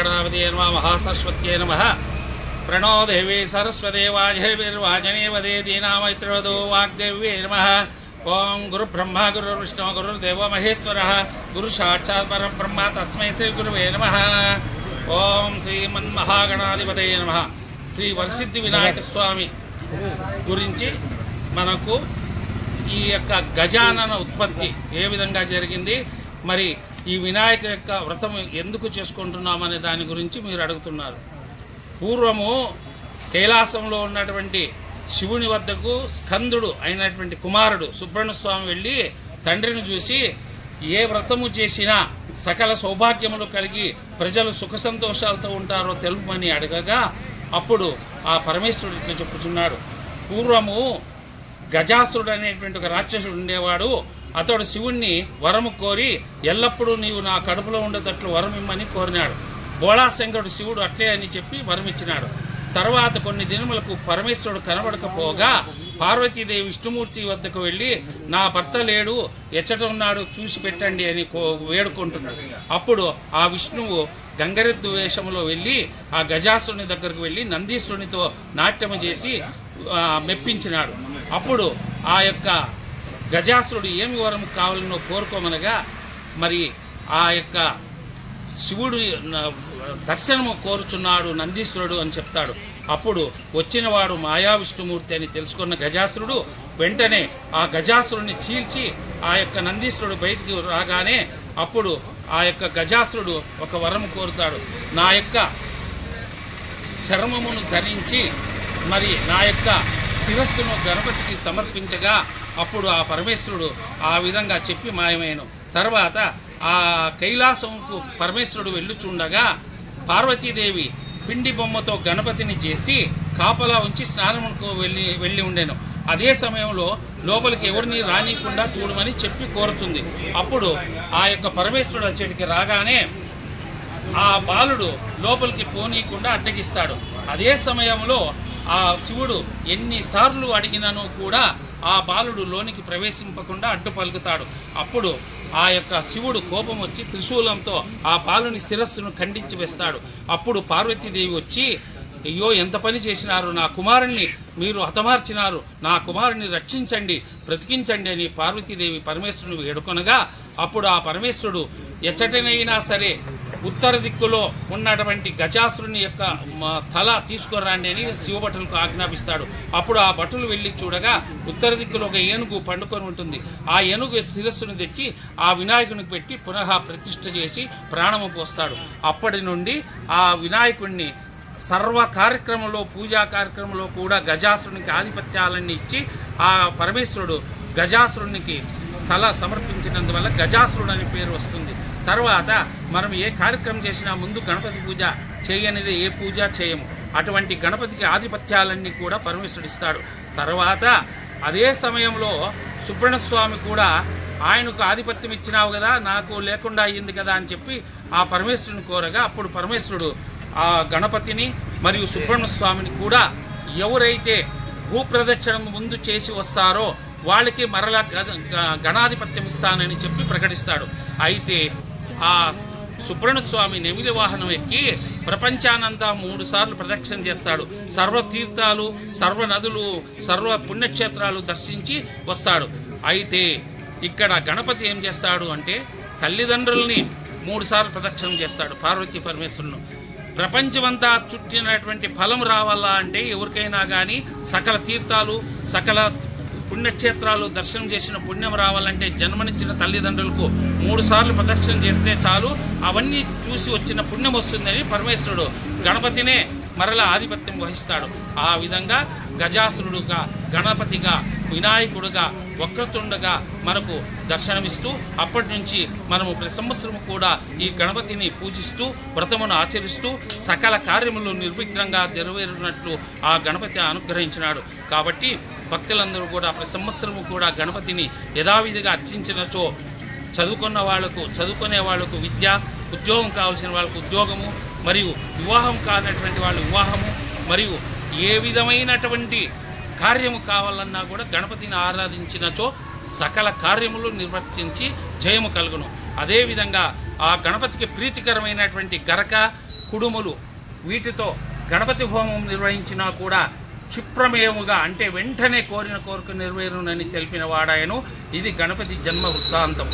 महागणाधिपतये नमः महासरस्वत्यै नमः प्रणो देवी सरस्वती वाजैर्वाजने वदे दीनामैत्रवदो वाग्देव्यै नमः ओं गुरुब्रह्मा गुरुर्विष्णु गुरुर्देवो महेश्वरः गुरुसाक्षात् परब्रह्म तस्मै श्रीगुरुवे नमः ओं श्रीमन्महागणाधिपतये नमः శ్రీ వరసిద్ధి వినాయక స్వామి గురించి మనకు ఈ యొక్క గజానన ఉత్పత్తి ఏ విధంగా జరిగింది, మరి ఈ వినాయక యొక్క వ్రతం ఎందుకు చేసుకుంటున్నామనే దాని గురించి మీరు అడుగుతున్నారు. పూర్వము కైలాసంలో ఉన్నటువంటి శివుని వద్దకు స్కందుడు అయినటువంటి కుమారుడు సుబ్రహ్మణ్య స్వామి వెళ్ళి తండ్రిని చూసి ఏ వ్రతము చేసినా సకల సౌభాగ్యములు కలిగి ప్రజలు సుఖ సంతోషాలతో ఉంటారో తెలుపమని అడగగా అప్పుడు ఆ పరమేశ్వరుడు ఇట్లా చెప్పుచున్నాడు. పూర్వము గజాసురుడు అనేటువంటి ఒక రాక్షసుడు ఉండేవాడు. అతడు శివుణ్ణి వరము కోరి ఎల్లప్పుడూ నీవు నా కడుపులో ఉండేటట్లు వరం ఇమ్మని కోరినాడు. బోళాశంకరుడు శివుడు అట్లే అని చెప్పి వరం ఇచ్చినాడు. తర్వాత కొన్ని దినములకు పరమేశ్వరుడు కనబడకపోగా పార్వతీదేవి విష్ణుమూర్తి వద్దకు వెళ్ళి నా భర్త లేడు, ఎచ్చట ఉన్నాడు చూసి పెట్టండి అని వేడుకుంటున్నాడు. అప్పుడు ఆ విష్ణువు గంగరెద్దు వేషంలో వెళ్ళి ఆ గజాసురుని దగ్గరకు వెళ్ళి నందీశ్వరునితో నాట్యము చేసి మెప్పించినాడు. అప్పుడు ఆ యొక్క గజాసురుడు ఏమి వరం కావాలనో కోరుకోమనగా మరి ఆ యొక్క శివుడు దర్శనము కోరుచున్నాడు నందీశ్వరుడు అని చెప్తాడు. అప్పుడు వచ్చినవాడు మాయా విష్ణుమూర్తి అని తెలుసుకున్న గజాసురుడు వెంటనే ఆ గజాసురుడిని చీల్చి ఆ యొక్క నందీశ్వరుడు బయటికి రాగానే అప్పుడు ఆ యొక్క గజాసురుడు ఒక వరం కోరుతాడు. నా యొక్క చర్మమును ధరించి మరి నా యొక్క శిరస్సును గణపతికి సమర్పించగా అప్పుడు ఆ పరమేశ్వరుడు ఆ విధంగా చెప్పి మాయమైన తర్వాత ఆ కైలాసంకు పరమేశ్వరుడు వెళ్ళుచుండగా పార్వతీదేవి పిండి బొమ్మతో గణపతిని చేసి కాపలా ఉంచి స్నానముకు వెళ్ళి ఉండెను. అదే సమయంలో లోపలికి ఎవరిని రానికుండా చూడమని చెప్పి కోరుతుంది. అప్పుడు ఆ యొక్క పరమేశ్వరుడు అచ్చడికి రాగానే ఆ బాలుడు లోపలికి పోనీయకుండా అడ్డగిస్తాడు. అదే సమయంలో ఆ శివుడు ఎన్నిసార్లు అడిగినను కూడా ఆ బాలుడు లోనికి ప్రవేశింపకుండా అడ్డు పలుకుతాడు. అప్పుడు ఆ యొక్క శివుడు కోపం వచ్చి త్రిశూలంతో ఆ బాలుని శిరస్సును ఖండించి వేస్తాడు. అప్పుడు పార్వతీదేవి వచ్చి అయ్యో ఎంత పని చేసినారు, నా కుమారుణ్ణి మీరు హతమార్చినారు, నా కుమారుణ్ణి రక్షించండి బ్రతికించండి అని పార్వతీదేవి పరమేశ్వరుని వేడుకొనగా అప్పుడు ఆ పరమేశ్వరుడు ఎచ్చటనైనా సరే ఉత్తర దిక్కులో ఉన్నటువంటి గజాసురుని యొక్క తల తీసుకురండి అని శివభటులకు ఆజ్ఞాపిస్తాడు. అప్పుడు ఆ భటులు వెళ్ళి చూడగా ఉత్తర దిక్కులో ఒక ఏనుగు పండుకొని ఉంటుంది. ఆ ఏనుగు శిరస్సును తెచ్చి ఆ వినాయకునికి పెట్టి పునః ప్రతిష్ఠ చేసి ప్రాణము పోస్తాడు. అప్పటి నుండి ఆ వినాయకుడిని సర్వ కార్యక్రమంలో పూజా కార్యక్రమంలో కూడా గజాసురునికి ఆధిపత్యాలన్నీ ఇచ్చి ఆ పరమేశ్వరుడు గజాసురునికి తల సమర్పించినందువల్ల గజాసురుడు అనే పేరు వస్తుంది. తర్వాత మనం ఏ కార్యక్రమం చేసినా ముందు గణపతి పూజ చేయనిది ఏ పూజ చేయము. అటువంటి గణపతికి ఆధిపత్యాలన్నీ కూడా పరమేశ్వరుడు ఇస్తాడు. తర్వాత అదే సమయంలో సుబ్రహ్మణ్య స్వామి కూడా ఆయనకు ఆధిపత్యం ఇచ్చినావు కదా, నాకు లేకుండా అయ్యింది కదా అని చెప్పి ఆ పరమేశ్వరుని కోరగా అప్పుడు పరమేశ్వరుడు ఆ గణపతిని మరియు సుబ్రహ్మణ్య స్వామిని కూడా ఎవరైతే భూప్రదక్షిణ ముందు చేసి వస్తారో వాళ్ళకి మరలా గణాధిపత్యం ఇస్తానని చెప్పి ప్రకటిస్తాడు. అయితే ఆ సుబ్రహ్మణ్య స్వామి నెమిలి వాహనం ఎక్కి ప్రపంచానంతా 3 సార్లు ప్రదక్షిణ చేస్తాడు. సర్వ తీర్థాలు, సర్వ నదులు, సర్వ పుణ్యక్షేత్రాలు దర్శించి వస్తాడు. అయితే ఇక్కడ గణపతి ఏం చేస్తాడు అంటే తల్లిదండ్రుల్ని 3 సార్లు ప్రదక్షిణం చేస్తాడు. పార్వతీ పరమేశ్వరులను ప్రపంచమంతా చుట్టినటువంటి ఫలం రావాలా అంటే ఎవరికైనా కానీ సకల తీర్థాలు, సకల పుణ్యక్షేత్రాలు దర్శనం చేసిన పుణ్యం రావాలంటే జన్మనిచ్చిన తల్లిదండ్రులకు 3 సార్లు ప్రదక్షిణ చేస్తే చాలు, అవన్నీ చూసి వచ్చిన పుణ్యం వస్తుందని పరమేశ్వరుడు గణపతినే మరలా ఆధిపత్యం వహిస్తాడు. ఆ విధంగా గజాసురుడుగా, గణపతిగా, వినాయకుడుగా, వక్రతుండగా మనకు దర్శనమిస్తూ అప్పటి నుంచి మనము ప్రతి సంవత్సరం కూడా ఈ గణపతిని పూజిస్తూ వ్రతమును ఆచరిస్తూ సకల కార్యములు నిర్విఘ్నంగా నెరవేరినట్లు ఆ గణపతి అనుగ్రహించినాడు. కాబట్టి భక్తులందరూ కూడా ప్రతి సంవత్సరము కూడా గణపతిని యథావిధిగా అర్చించినచో చదువుకునే వాళ్లకు విద్య, ఉద్యోగం కావాల్సిన వాళ్ళకు ఉద్యోగము, మరియు వివాహం కానటువంటి వాళ్ళు వివాహము, మరియు ఏ విధమైనటువంటి కార్యము కావాలన్నా కూడా గణపతిని ఆరాధించినచో సకల కార్యములు నిర్వర్తించి జయము కలుగును. అదేవిధంగా ఆ గణపతికి ప్రీతికరమైనటువంటి గరక, కుడుములు వీటితో గణపతి హోమం నిర్వహించినా కూడా క్షిప్రమేముగా అంటే వెంటనే కోరిన కోరిక నెరవేరునని తెలిపిన వాడాయను. ఇది గణపతి జన్మ వృత్తాంతం.